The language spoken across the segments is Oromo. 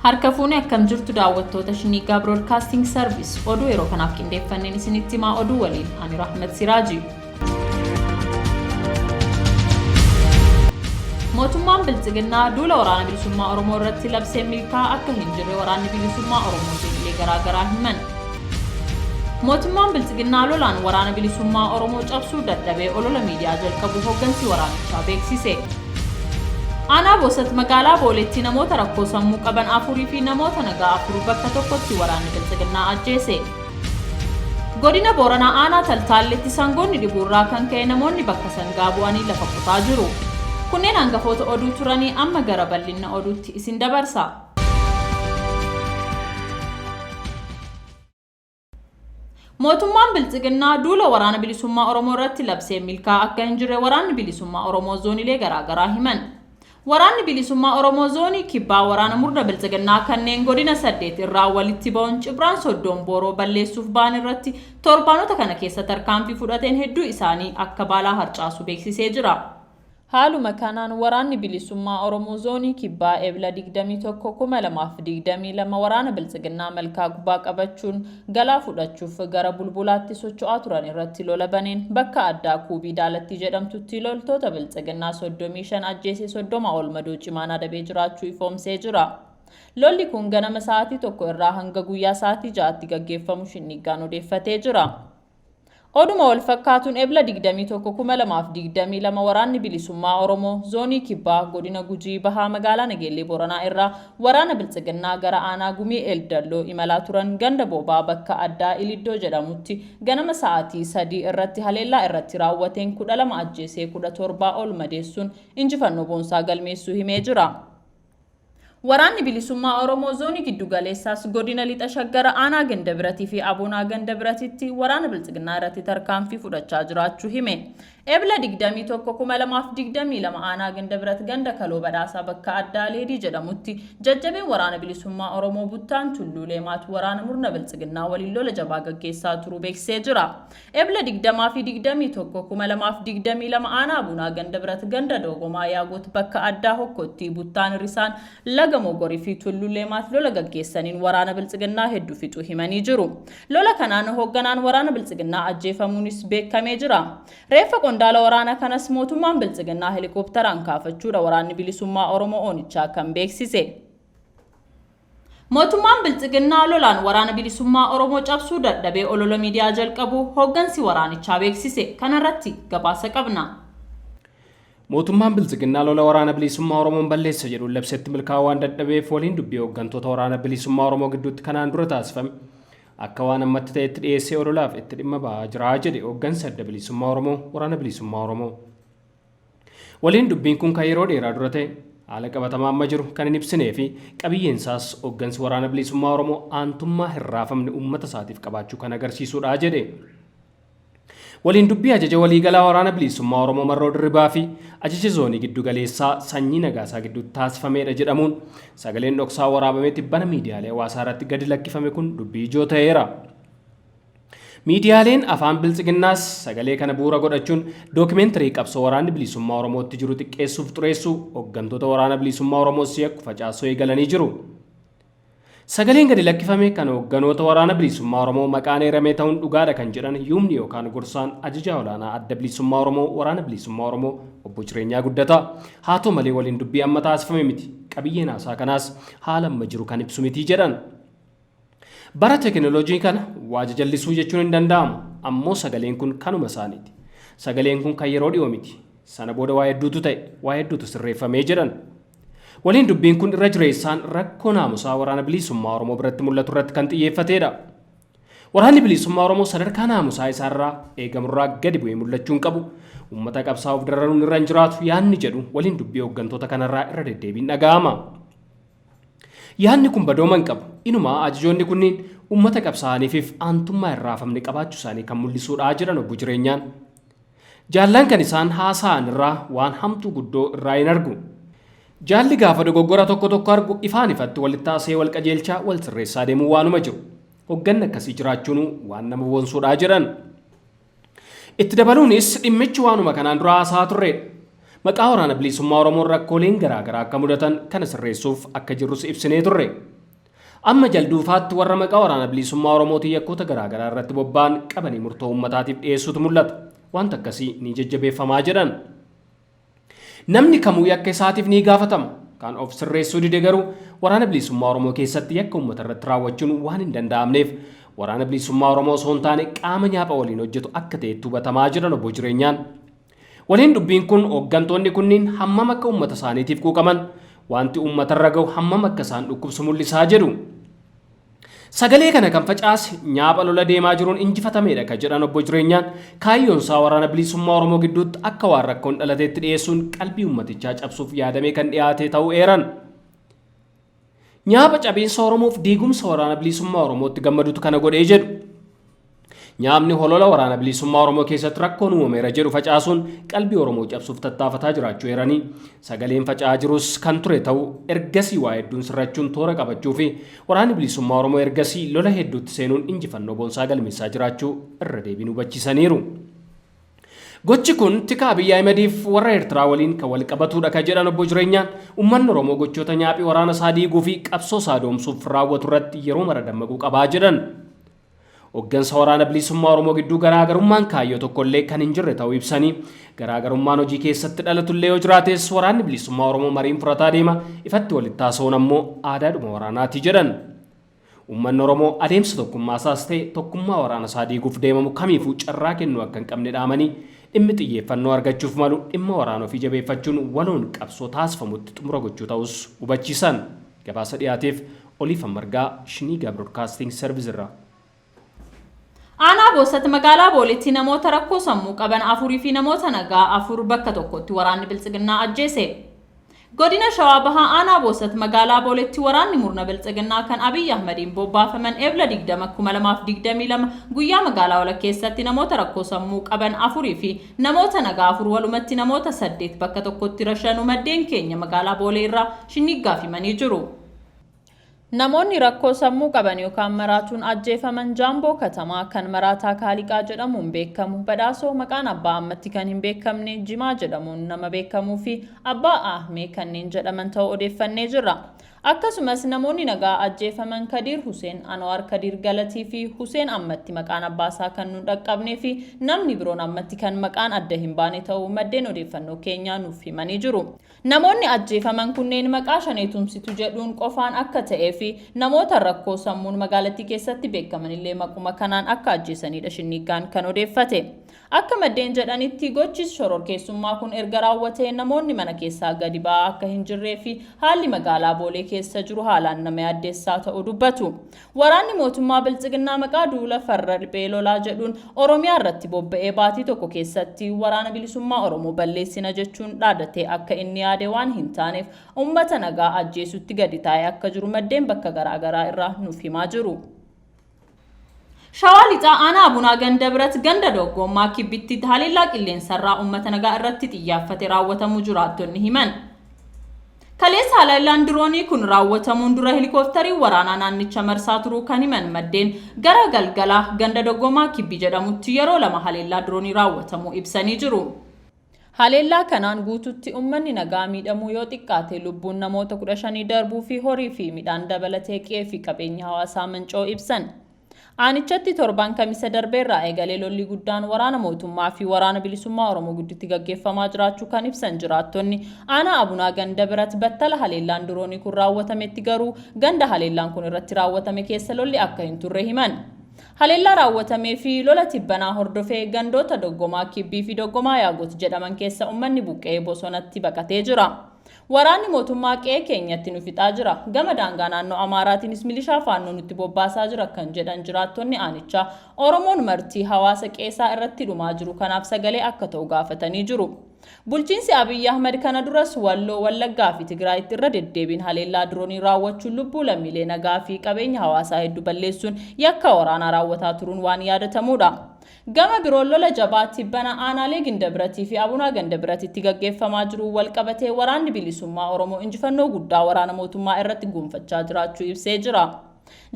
Harka fuunee akkam jirtu daawwattoota Shiniigaa Broadcasting Service oduu yeroo kanaaf qindeeffanneen isinitti himaa oduu waliin ani Rahmat Siraaji. Mootummaan Biltsiginnaa duula waraana bilisummaa Oromoo irratti labsee milkaa'aa akka hin jirre waraanni bilisummaa Oromoo seenulee garaagaraa himan. Mootummaan Biltsiginnaa lolaan waraana bilisummaa Oromoo cabsuu dadhabee olola miidiyaa jalqabu hooggansi waraanichaa beeksise. Aanaa Boosat magaalaa Booleetti namoota rakkoo sammuu qaban afurii fi namoota nagaa afur bakka tokkotti waraanni Biltsiginnaa ajjeese. Godina Booranaa aanaa Taltaalleetti sangoonni dhibuurraa kan ka'e namoonni bakka sangaa bu'anii lafa qotaa jiru. Kunneen hangafoota oduu turanii amma gara bal'ina oduutti isin dabarsa. Mootummaan Biltsiginnaa duula waraana bilisummaa Oromoo irratti labsee milkaa'aa akka hin jirre waraanni bilisummaa Oromoo zooniilee garaagaraa himan. Waraanni bilisummaa Oromoo zoonii kibbaa waraana murna Biltsiginnaa kanneen godina 8 irraa walitti ba'uun Cibraan Soddoon Booroo balleessuuf ba'an irratti torbaanota kana keessa tarkaanfii fudhateen hedduu isaanii akka baalaa harcaasu beeksisee jira. Haaluma kanaan waraanni bilisummaa Oromoo zoonii kibbaa Ebla 21/2022 waraana Biltsiginnaa malkaa gubbaa qabachuun galaa fudhachuuf gara bulbulaatti socho'aa turan irratti lola baneen bakka addaa Kuubii Daalatti jedhamtutti loltoota Biltsiginnaa 35 ajjeesee 30 ol madoo cimaan adabee jiraachuu ifoomsee jira. Lolli kun ganama sa'aatii 1 irraa hanga guyyaa sa'aatii 6tti gaggeeffamu Shinniigaan odeeffatee jira. Oduma wal fakkaatuun Ebla 21/2022 waraanni bilisummaa Oromoo zoonii kibbaa godina Gujii bahaa magaalaa Nageellee Booranaa irraa waraana Biltsiginnaa gara aanaa Gumii Eldalloo imalaa turan ganda boobaa bakka addaa Iliddoo jedhamutti ganama sa'aatii 3 irratti haleellaa irratti raawwateen 12 ajjeesee 17 ol madeessuun injifannoo boonsaa galmeessuu himee jira. Waraanni bilisummaa Oromoo zoonii giddu galeessaas godina lixa shaggara aanaa Gandabiratii fi Aboonaa Gandabiratitti waraana Biltsiginnaa irratti tarkaanfii fudhachaa jiraachuu hime. Ebla 21/2022 aanaa Gandabirat ganda Kaloo Badhaasaa bakka addaa Leedii jedhamutti jajjabeen waraana bilisummaa Oromoo Buttaan Tulluu Leemaatu waraana murna Biltsiginnaa waliin lola jabaa gaggeessaa turuu beeksisee jira. Ebla 20/21/2022 aanaa Aboonaa Gandabirat ganda Doogomaa Yaagoot bakka addaa Hokkotti Buttaan Risaan Laga Mogorii fi Tulluu Leemaat lola gaggeessaniin waraana Biltsiginnaa hedduu fixuu himanii jiru. Lola kanaan hoogganaan waraana Biltsiginnaa ajjeefamuunis beekamee jira. Reeffa qondaala waraana kanas mootummaan Biltsiginnaa helikopteraan kaafachuudha waraanni bilisummaa Oromoo Oonichaa kan beeksise. Mootummaan Biltsiginnaa lolaan waraana bilisummaa Oromoo cabsuu dadhabee olola miidiyaa jalqabu hooggansi waraanichaa beeksise. Kanarratti gabaasa qabna. Mootummaan Biltsiginnaa lola waraana bilisummaa Oromoon balleessa jedhuun labsetti milkaa'uu waan dadhabeef waliin dubbii hooggantoota waraana bilisummaa Oromoo gidduutti kanaan dura taasifame akka waan ammatti ta'etti dhiyeessee ololaaf itti dhimma ba'aa jira jedhe hooggansi adda bilisummaa Oromoo waraana bilisummaa Oromoo. Waliin dubbiin kun kan yeroo dheeraa dura ta'e haala qabatamaa amma jiru kan hin ibsinee fi qabiyyeensaas hooggansi waraana bilisummaa Oromoo aantummaa hin raafamne uummata isaatiif qabaachuu kan agarsiisudha jedhe. Waliin dubbii ajaja waliigalaa waraana bilisummaa Oromoo Marroo Dirribaa fi ajaja zoonii giddu galeessaa sanyii nagaasaa gidduutti taasifamedha jedhamuun sagaleen dhoksaa waraabamee tibbana miidiyaalee hawaasaa irratti gadi lakkifame kun dubbii ijoo ta'eera. Miidiyaaleen afaan Biltsiginnaas sagalee kana bu'uura godhachuun dookimeentarii qabsoo waraanni bilisummaa Oromootti jiru xiqqeessuuf xureessuu hooggantoota waraana bilisummaa Oromoo si'akku facaasoo eegalanii jiru. Sagaleen gadi lakkifame kan hoogganoota waraana bilisummaa Oromoo maqaan eeramee ta'uun dhugaadha kan jedhan yuumni yookaan gorsaan ajajaa olaanaa adda bilisummaa Oromoo waraana bilisummaa Oromoo obbo Jireenyaa Guddataa haa ta'u malee waliin dubbii amma taasifame miti qabiyyeen haasaa kanaas haala amma jiru kan ibsu miti jedhan. Bara teekinooloojii kana waaja jallisuu jechuun hin danda'amu ammoo sagaleen kun kanuma isaaniiti. Sagaleen kun kan yeroo dhiyoo miti sana booda waa hedduutu ta'e waa hedduutu sirreeffamee jedhan. Waliin dubbiin kun irra jireessaan rakkoo naamusaa waraana bilisummaa Oromoo biratti mul'atu irratti kan xiyyeeffatedha. Waraanni bilisummaa Oromoo sadarkaa naamusaa isaarraa eegamurraa gadi bu'ee mul'achuu hin qabu. Uummata qabsaa'uuf dararuun irra hin jiraatu yaadni jedhu waliin dubbii hooggantoota kanarraa irra deddeebiin dhaga'ama. Yaadni kun badooma hin qabu. Inumaa ajajoonni kunniin uummata qabsaa'aniif aantummaa hin raafamne qabaachuu isaanii kan mul'isuudha jedhan obbo Jireenyaan. Jaallan kan isaan haasa'an irraa waan hamtuu guddoo irraa hin argu. Jaalli gaafa dogoggora tokko argu ifaan ifatti walitti taasee wal qajeelchaa wal sirreessaa deemuu waanuma jiru. Hoogganni akkasii jiraachuun waan nama boonsuudha jedhan. Itti dabaluunis dhimmichi waanuma kanaan dura haasaa turredha. Maqaa waraana bilisummaa Oromoo rakkooleen garaagaraa akka mudatan kana sirreessuuf akka jirrus ibsinee turre. Amma jalduufaatti warra maqaa waraana bilisummaa Oromootiin yakkoota garaagaraa irratti bobba'an qabanii murtoo uummataatiif dhiyeessuutu mul'ata. Wanta akkasii ni jajjabeeffamaa jedhan. Namni kamuu yakka isaatiif ni gaafatama. Kan of sirreessuu dide garuu waraana bilisummaa Oromoo keessatti yakka uummata irratti raawwachuun waan hin danda'amneef waraana bilisummaa Oromoo osoo hin taane qaama nyaapha waliin hojjetu akka ta'etti hubatamaa jiran obbo Jireenyaan. Waliin dubbiin kun hooggantoonni kunniin hammam akka uummata isaaniitiif quuqaman wanti uummata irra gahu hammam akka isaan dhukkubsu mul'isaa jedhu. Sagalee kana kan facaase nyaapha lola deemaa jiruun injifatameedha kan jedhan obbo Jireenyaan kaayyoon isaa waraana bilisummaa Oromoo gidduutti akka waan rakkoon dhalateetti dhiyeessuun qalbii uummatichaa cabsuuf yaadamee kan dhiyaate ta'uu eeran. Nyaapha cabiinsa Oromoof diigumsa waraana bilisummaa Oromootti gammadutu kana godhee jedhu. Nyaapni holola waraana bilisummaa Oromoo keessatti rakkoon uumameera jedhu facaasuun qalbii Oromoo cabsuuf tattaafataa jiraachuu eeranii sagaleen faca'aa jirus kan ture ta'uu ergasii waa hedduun sirrachuun toora qabachuu fi waraanni bilisummaa Oromoo ergasii lola hedduutti seenuun injifannoo boonsaa galmeessaa jiraachuu irra deebiin hubachiisaniiru. Gochi kun tika Abiyyi Ahmediif warra Eertiraa waliin kan wal qabatudha kan jedhan obbo Jireenyaan uummanni Oromoo gochoota nyaaphii waraana isaa diiguu fi qabsoo isaa doomsuuf raawwatu irratti yeroo mara dammaquu qabaa jedhan. Hooggansa waraana bilisummaa Oromoo gidduu garaagarummaan kaayyoo tokkollee kan hin jirre ta'uu ibsanii garaagarummaan hojii keessatti dhalatullee yoo jiraates waraanni bilisummaa Oromoo mariin furataa deema ifatti walitti haasa'uun ammoo aadaadhuma waraanaati jedhan. Uummanni Oromoo adeemsa tokkummaa isaas ta'e tokkummaa waraana isaa diiguuf deemamu kamiifuu carraa kennuu akka hin qabne dhaamanii dhimmi xiyyeeffannoo argachuuf malu dhimma waraana ofii jabeeffachuun waloon qabsoo taasifamutti xumura gochuu ta'us hubachiisan. Gabaasa dhiyaateef Oliifan Margaa Shiniigaa Broadcasting Service irraa. Aanaa Boosatti magaalaa Booleetti namoota rakkoo sammuu qaban 4 fi namoota nagaa 4 bakka tokkotti waraanni Biltsiginnaa ajjeese. Godina Shawaa Bahaa Aanaa Boosatti magaalaa Booleetti waraanni murna Biltsiginnaa kan Abiyyi Ahmediin bobbaafaman Eebla 20/2022 guyyaa magaalaa walakkeessatti namoota rakkoo sammuu qaban 4 fi namoota nagaa 4 walumatti namoota 8 bakka tokkotti rashanuu maddeen keenya magaalaa Boolee irraa Shinniiggaaf himanii jiru. Namoonni rakkoo sammuu qaban yookaan maraatuun ajjeefaman Jaamboo Katamaa kan maraataa Kaaliqaa jedhamuun beekamu badhaasoo maqaan abbaa ammatti kan hin beekamne Jimaa jedhamuun nama beekamuu fi abbaa Ahmee kanneen jedhaman ta'uu odeeffannee jirra. Akkasumas namoonni nagaa ajjeefaman Kadiir Huseen, Anwar Kadiir Galatii fi Huseen Ammatti maqaan abbaasaa kan nu dhaqqabnee fi namni biroon Ammatti kan maqaan adda hin baane ta'uu maddeen odeeffannoo keenyaa nuuf himanii jiru. Namoonni ajjeefaman kunneen maqaa Shanee Tumsitu jedhuun qofaan akka ta'ee fi namoota rakkoo sammuun magaalattii keessatti beekaman illee maquma kanaan akka ajjeesanidha Shinniiggaan kan odeeffate. Akka maddeen jedhanitti gochi shororkeessummaa kun erga raawwatee namoonni mana keessaa gadi ba'aa akka hin jirree fi haalli magaalaa Boolee keessa jiru haalaan nama yaaddeessaa ta'uu dubbatu. Waraanni mootummaa Biltsiginnaa maqaa duula farra riphee lolaa jedhuun Oromiyaa irratti bobba'ee baatii tokko keessatti waraana bilisummaa Oromoo balleessina jechuun dhaadatee akka inni yaade waan hin taaneef uummata nagaa ajjeesutti gadi taa'ee akka jiru maddeen bakka garaagaraa irraa nuuf himaa jiru. Shawaa Lixaa Aanaa Abunaa Ganda Birat ganda doggommaa kibbitti haleellaa qilleensarraa uummata nagaa irratti xiyyaafate raawwatamuu jiraattonni himan. Kaleessa haleellaan diroonii kun raawwatamuun dura helikooftariin waraanaa naannicha marsaa turuu kan himan maddeen gara galgalaa ganda doggommaa kibbi jedhamutti yeroo 2 haleellaa diroonii raawwatamuu ibsanii jiru. Haleellaa kanaan guututti uummanni nagaa miidhamuu yoo xiqqaate lubbuun namoota 15 darbuu fi horii fi midhaan dabalatee qe'ee fi qabeenya hawaasaa manca'uu ibsan. Aanichatti torban kamisa darbeerraa eegalee lolli guddaan waraana mootummaa fi waraana bilisummaa Oromoo gidduutti gaggeeffamaa jiraachuu kan ibsan jiraattonni Aanaa Abunaa Ganda Birat battala haleellaan diroonii kun raawwatametti garuu ganda haleellaan kun irratti raawwatame keessa lolli akka hin turre himan. Haleellaa raawwatamee fi lola tibbanaa hordofee gandoota doggomaa kibbii fi doggomaa yaagot jedhaman keessa uummanni buqqee bosonatti baqatee jira. Waraanni mootummaa qe'ee keenyatti nu fixaa jira. Gama daangaa naannoo Amaaraatiinis milishaa faannoo nutti bobbaasaa jira kan jedhan jiraattonni aanichaa Oromoon martii hawaasa qeesaa irratti dhumaa jiru kanaaf sagalee akka ta'u gaafatanii jiru. Bulchiinsi Abiyyi Ahmed kana duras Walloo, Wallaggaa fi Tigraayitti irra deddeebiin haleellaa diroonii raawwachuun lubbuu lammiilee nagaa fi qabeenya hawaasaa hedduu balleessuun yakka waraanaa raawwataa turuun waan yaadatamudha. Gama biroon lola jabaa tibbana aanaalee Ganda Biratii fi Abunaa Ganda Biratitti gaggeeffamaa jiru wal qabatee waraanni bilisummaa Oromoo injifannoo guddaa waraana mootummaa irratti gonfachaa jiraachuu ibsee jira.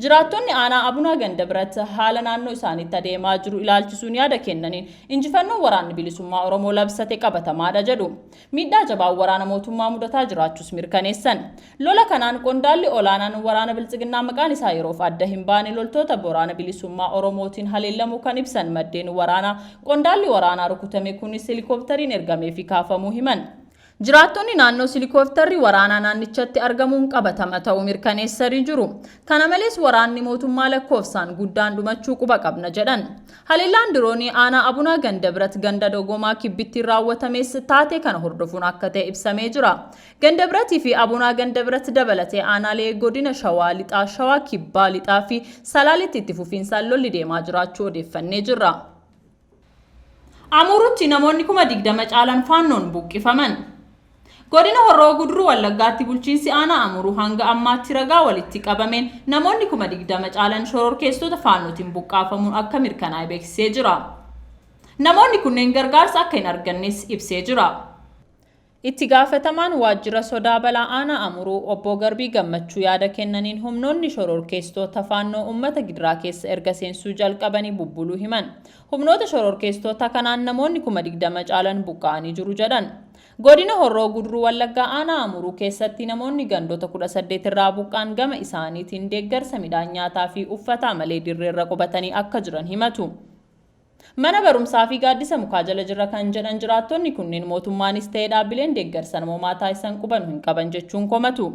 Jiraattonni aanaa Abuna Gandabirat haala naannoo isaaniitti adeemaa jiru ilaalchisuun yaada kennaniin injifannoon waraanni bilisummaa Oromoo labsate qabatamaadha jedhu. Miidhaa jabaan waraana mootummaa mudataa jiraachuus mirkaneessan. Lola kanaan qondaalli olaanaan waraana Biltsiginnaa maqaan isaa yeroof adda hin baane loltoota waraana bilisummaa Oromootiin haleelamuu kan ibsan maddeen waraanaa qondaalli waraanaa rukutame kunis helikooftariin ergamee fi kaafamuu himan. Jiraattonni naannoo helikooftari waraanaa naannichatti argamuun qabatama ta'uu mirkaneessanii jiru. Kana malees waraanni mootummaa lakkoofsaan guddaan dhumachuu quba qabna jedhan. Haleellaan diroonii aanaa Abuna Gandabirat ganda Dogomaa Kibbittiin raawwatames taatee kana hordofuun akka ta'e ibsamee jira. Gandabiratii fi Abuna Gandabirat dabalatee aanaalee godina Shawaa Lixaa, Shawaa Kibbaa Lixaa fi Salaalitti itti fufiinsaan lolli deemaa jiraachuu odeeffannee jirra. Amurutti namoonni 20,000 caalan faannoon buqqifaman. Godina Horroo Guduruu Wallaggaatti bulchiinsi aanaa Amuruu hanga ammaatti ragaa walitti qabameen namoonni 20,000 caalan shororkeessitoota faannootiin buqqaafamuun akka mirkanaa'e beeksisee jira. Namoonni kunneen gargaarsa akka hin argannes ibsee jira. Itti gaafatamaan waajjira sodaa balaa aanaa Amuruu obbo Garbii Gammachuu yaada kennaniin humnoonni shororkeessitoota faannoo uummata gidiraa keessa erga seensuu jalqabanii bubbuluu himan. Humnoota shororkeessitoota kanaan namoonni 20,000 caalan buqqa'anii jiru jedhan. Godina Horroo Guduruu Wallaggaa aanaa Amuruu keessatti namoonni gandoota 18 irraa buqqaan gama isaaniitiin deeggarsa midhaan nyaataa fi uffataa malee dirreerra qubatanii akka jiran himatu. Mana barumsaa fi gaaddisa mukaa jala jirra kan jedhan jiraattonni kunneen mootummaanis ta'ee dhaabbileen deeggarsa namoomaa taasisan quban hin qaban jechuun komatu.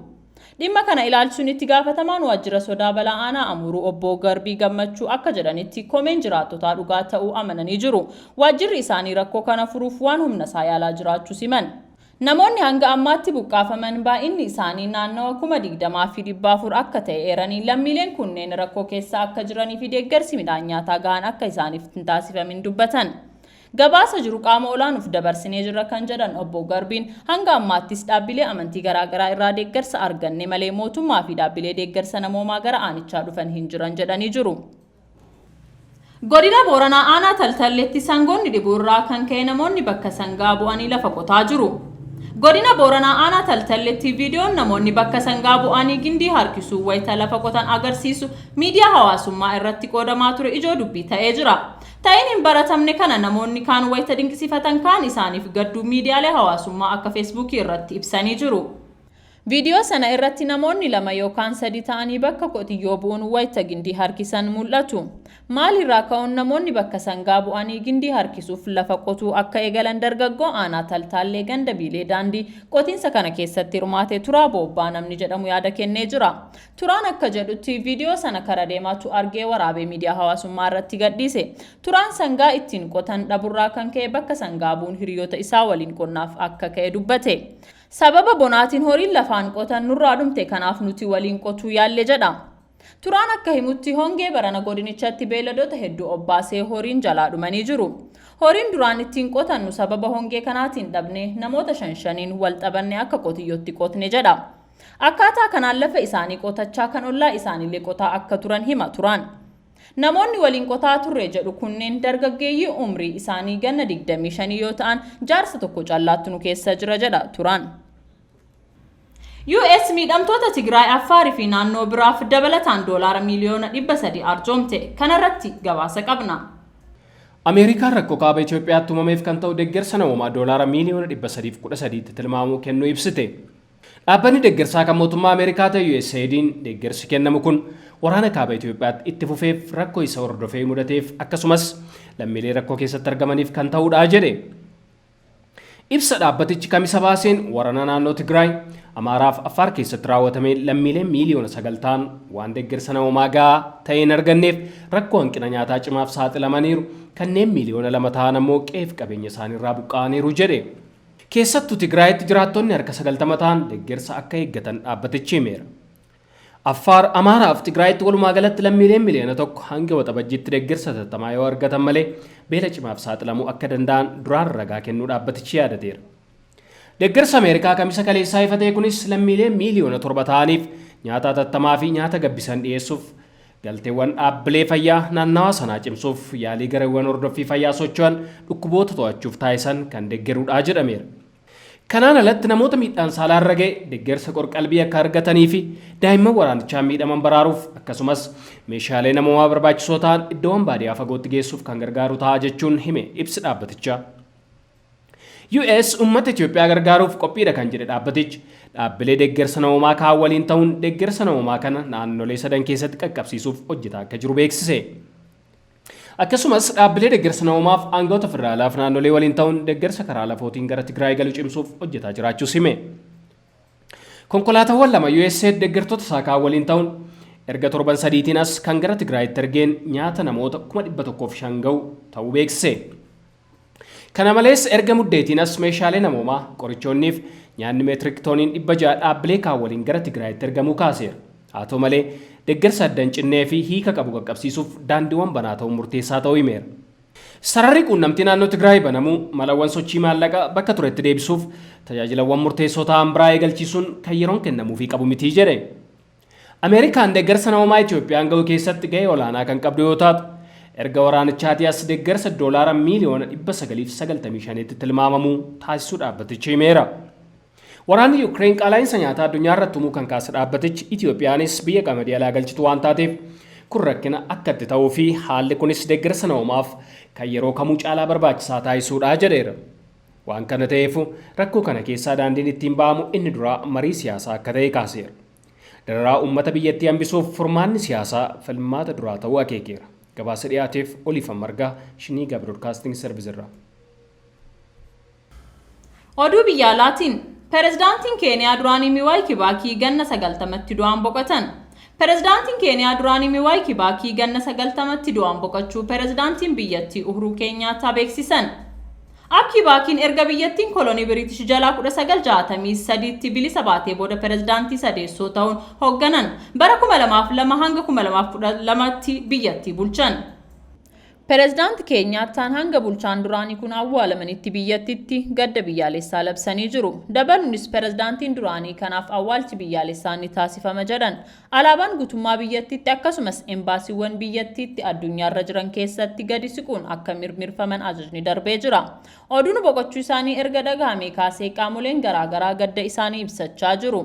Dhimma kana ilaalchisuun itti gaafatamaan waajjira sodaa balaa aanaa Amuruu obbo Garbii Gammachuu akka jedhanitti komeen jiraattotaa dhugaa ta'uu amananii jiru. Waajjirri isaanii rakkoo kana furuuf waan humna isaa yaalaa jiraachuu himan. Namoonni hanga ammaatti buqqaafaman baay'inni isaanii naannawa 20,400 akka ta'e eeranii lammiileen kunneen rakkoo keessa akka jiranii fi deeggarsi midhaan nyaataa gahaan akka isaaniif hin taasifamin dubbatan. Gabaasa jiru qaama olaanuuf dabarsinee jirra kan jedhan obbo Garbiin hanga ammaattis dhaabbilee amantii garaagaraa irraa deeggarsa arganne malee mootummaa fi dhaabbilee deeggarsa namoomaa gara aanichaa dhufan hin jiran jedhanii jiru. Godina Booranaa aanaa Taltalleetti sangoonni dhibuu irraa kan ka'e namoonni bakka sangaa bu'anii lafa qotaa jiru. Godina Booranaa aanaa Taltalleetti viidiyoon namoonni bakka sangaa bu'anii gindii harkisuu wayita lafa qotan agarsiisu miidiyaa hawaasummaa irratti qoodamaa ture ijoo dubbii ta'ee jira. Ta'in hin baratamne kana namoonni kaan wayita dinqisifatan kaan isaaniif gadduu miidiyaalee hawaasummaa akka Facebook irratti ibsanii jiru. Viidiyoo sana irratti namoonni 2 yookaan 3 ta'anii bakka qotiyyoo bu'uun wayita gindii harkisan mul'atu. Maalirraa ka'uun namoonni bakka sangaa bu'anii gindii harkisuuf lafa qotuu akka eegalan dargaggoo aanaa Taltaallee ganda biilee daandii qotiinsa kana keessatti hirmaatee Turaa Boobbaa namni jedhamu yaada kennee jira. Turaan akka jedhutti viidiyoo sana kara deemaatu argee waraabee miidiyaa hawaasummaa irratti gadhiise. Turaan sangaa ittiin qotan dhaburraa kan ka'e bakka sangaa bu'uun hiriyoota isaa waliin qonnaaf akka ka'e dubbate. Sababa bonaatiin horiin lafaan qotan nurraa dhumte kanaaf nuti waliin qotuu yaalle jedha. Turaan akka himutti hongee barana godinichatti beelladoota hedduu obbaasee horiin jalaa dhumanii jiru. Horiin duraan ittiin qotannu sababa hongee kanaatiin dhabne namoota 5 wal xabanne akka qotiyyootti qotne jedha. Akkaataa kanaan lafa isaanii qotachaa kan ollaa isaaniillee qotaa akka turan hima Turaan. Namoonni waliin qotaa turre jedhu kunneen dargaggeeyyii umrii isaanii ganna 25 yoo ta'an jaarsa tokko callaattu nu keessa jira jedha Turaan. US miidhamtoota Tigraay Affaarii fi naannoo biraaf dabalataan $300 miliyoona arjoomte kanarratti gabaasa qabna. Ameerikaan rakkoo kaaba Itoophiyaatti uumameef kan ta'u deeggarsa namoomaa $313 miliyoona tilmaamuu kennuu ibsite. Dhaabbanni deeggarsaa kan mootummaa Ameerikaa ta'e USAID'n deeggarsi kennamu kun waraana kaaba Itoophiyaatti itti fufeef rakkoo isa hordofee mudateef akkasumas lammiilee rakkoo keessatti argamaniif kan ta'uudha jedhe. Ibsa dhaabbatichi kamisa baaseen waraana naannoo Tigraay Amaaraaf Affaar keessatti raawwatame lammiilee miliyoona 9 ta'an waan deeggarsa namoomaa gahaa ta'e hin arganneef rakkoo hanqina nyaataa cimaaf saaxilamaniiru kanneen miliyoona 2 ta'an ammoo qe'ee qabeenya isaaniirraa buqqa'aniiru jedhe. Keessattuu Tigraayitti jiraattonni harka 90 ta'an deeggarsa akka eeggatan dhaabbatichi himeera. Affaar Amaaraaf Tigraayitti walumaa galatti lammiileen miliyoona 1 hanga waxabajjiitti deeggarsa tattamaa yoo argatan malee beela cimaaf saaxilamuu akka danda'an duraan ragaa kennuu dhaabbatichi yaadateera. Deeggarsa Ameerikaa kamisa kaleessaa ifa ta'e kunis lammiilee miliyoona 7 ta'aniif nyaata tattamaa fi nyaata gabbisan dhiyeessuuf galteewwan dhaabbilee fayyaa naannawaa sanaa cimsuuf yaalii gareewwan hordoffii fayyaa socho'an dhukkuboota to'achuuf taasisan kan deeggaruudhaa jedhameera. Kanaan alatti namoota miidhaan saalaan irra ga'e deeggarsa qorqalbii akka argatanii fi daa'imman waraanichaan miidhaman baraaruuf akkasumas meeshaalee namoomaa barbaachisoo ta'an iddoowwan baadiyyaa fagootti geessuuf kan gargaaru ta'a jechuun hime ibsi dhaabbatichaa. US uummata Itoophiyaa gargaaruuf qophiidha kan jedhe dhaabbatichi dhaabbilee deeggarsa namoomaa kaan waliin ta'uun deeggarsa namoomaa kana naannolee 3 keessatti qaqqabsiisuuf hojjetaa akka jiru beeksise. Akkasumas dhaabbilee deeggarsa namoomaaf aangawoota federaalaaf naannolee waliin ta'uun deeggarsa karaa lafootiin gara Tigraay galu cimsuuf hojjetaa jiraachuus hime. Konkolaataawwan 2 USA deeggartoota isaa kaan waliin ta'uun erga torban 3tiin as kan gara Tigraayitti ergeen nyaata namoota 1,105 ga'u ta'uu beeksise. Kana malees erga muddeetiin as meeshaalee namoomaa qorichoonniif nyaanni meetirik tooniin 600 dhaabbilee kaan waliin gara Tigraayitti ergamuu kaaseera. Haa ta'u malee deeggarsa addan cinnee fi hiika qabu qaqqabsiisuuf daandiiwwan banaa ta'uun murteessaa ta'uu himeera. Sararri quunnamtii naannoo Tigraay banamuu malawwan sochii maallaqaa bakka turetti deebisuuf tajaajilawwan murteessoo ta'an biraa eegalchiisuun kan yeroon kennamuufii qabu mitii jedhe. Ameerikaan deeggarsa namoomaa Itoophiyaan ga'u keessatti ga'ee olaanaa kan qabdu yoo taatu erga waraanichaatii as deeggarsa doolaara miiliyoona 995tti tilmaamamuu taasisuu dhaabbatichi himeera. Waraanni Yuukireen qaala'insa nyaataa addunyaa irratti tumuu kan kaase dhaabbatichi Itoophiyaanis biyya qamadii alaa galchitu waan taateef kun rakkina akka itti ta'uu fi haalli kunis deeggarsa namoomaaf kan yeroo kamuu caalaa barbaachisaa taasisuudha jedheera. Waan kana ta'eef rakkoo kana keessaa daandiin ittiin ba'amu inni duraa marii siyaasaa akka ta'e kaaseera. Dararaa uummata biyyattii hambisuuf furmaanni siyaasaa filmaata duraa ta'uu akeekeera. Gabaasa dhiyaateef Oliifan Margaa Shiniigaa Broadcasting Service irraa. Oduu biyya alaatiin Pireezidaantiin Keeniyaa duraanii Mwai Kibaki ganna 90tti du'aan boqotan. Pireezidaantiin Keeniyaa duraanii Mwai Kibaki ganna 90tti du'aan boqochuu pireezidaantiin biyyattii Uhuru Keenyaataa beeksisan. Kibakiin erga biyyattiin kolonii Biriitish jalaa 1963tti bilisa baatee booda pireezidaantii sadeessoo ta'uun hoogganan bara 2002 hanga 2012tti biyyattii bulchan. Pireezidaantii Keenyaataan hanga bulchaan duraanii kun awwaalamanitti biyyattiitti gadda biyyaalessaa labsanii jiru. Dabaluunis pireezidaantiin duraanii kanaaf awwaalchi biyyaalessaa ni taasifama jedhan. Alaabaan guutummaa biyyattiitti akkasumas embaasiiwwan biyyattiitti addunyaarra jiran keessatti gadi siquun akka mirmirfaman ajajni darbee jira. Oduun boqochuu isaanii erga dhagahame kaasee qaamoleen garaagaraa gadda isaanii ibsachaa jiru.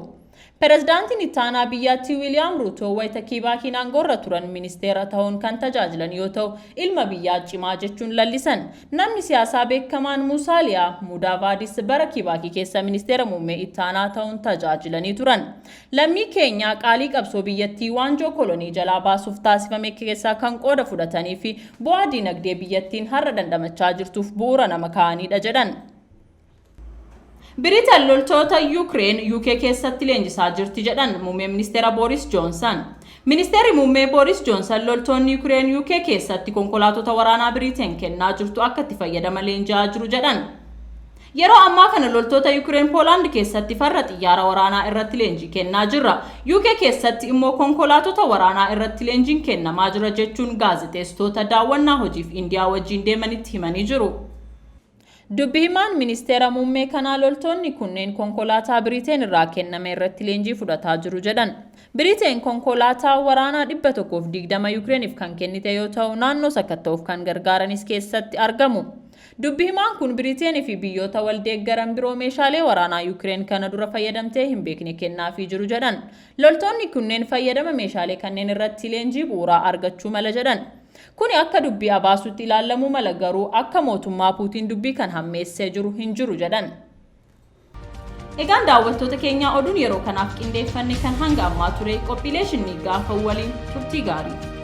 Pireezidaantiin ittaanaa biyyattii Wiiliyaam Ruutoo wayita Kibakiin aangoorra turan ministeera ta'uun kan tajaajilan yoo ta'u ilma biyyaa cimaa jechuun lallisan. Namni siyaasaa beekamaan Musaaliyaa Mudaavaadis bara Kibakii keessa ministeera muummee ittaanaa ta'uun tajaajilanii turan. Lammii Keenyaa qaalii qabsoo biyyattii waanjoo kolonii jalaa baasuuf taasifame keessaa kan qooda fudhatanii fi bu'aa dinagdee biyyattiin har'a dandamachaa jirtuuf bu'uura nama kaa'anidha jedhan. Biriteen loltoota Yuukireen UK keessatti leenjisaa jirti jedhan muummee ministeera Boris Johnson. Ministeerri muummee Boris Johnson loltoonni Yuukireen UK keessatti konkolaatota waraanaa Biriteen kennaa jirtu akka itti fayyadaman leenji'aa jiru jedhan. Yeroo ammaa kana loltoota Yuukireen Poolaand keessatti farra xiyyaara waraanaa irratti leenjii kennaa jirra. UK keessatti immoo konkolaatota waraanaa irratti leenjiin kennamaa jira jechuun gaazexeessitoota daawwannaa hojiif Indiyaa wajjin deemanitti himanii jiru. Dubbi himaan ministeera muummee kanaa loltoonni kunneen konkolaataa Biriteen irraa kenname irratti leenjii fudhataa jiru jedhan. Biriteen konkolaataa waraanaa 120 Yuukireeniif kan kennite yoo ta'u naannoo sakatta'uuf kan gargaaranis keessatti argamu. Dubbi himaan kun Biriteenii fi biyyoota wal deeggaran biroo meeshaalee waraanaa Yuukireen kana dura fayyadamtee hin beekne kennaafii jiru jedhan. Loltoonni kunneen fayyadama meeshaalee kanneen irratti leenjii bu'uuraa argachuu mala jedhan. Kuni akka dubbii abaasutti ilaalamuu mala garuu akka mootummaa Puutiin dubbii kan hammeessee jiru hin jiru jedhan. Egaan daawwattoota keenya oduun yeroo kanaaf qindeeffanne kan hanga ammaa ture qophiilee Shiniigaa waliin turtii gaarii.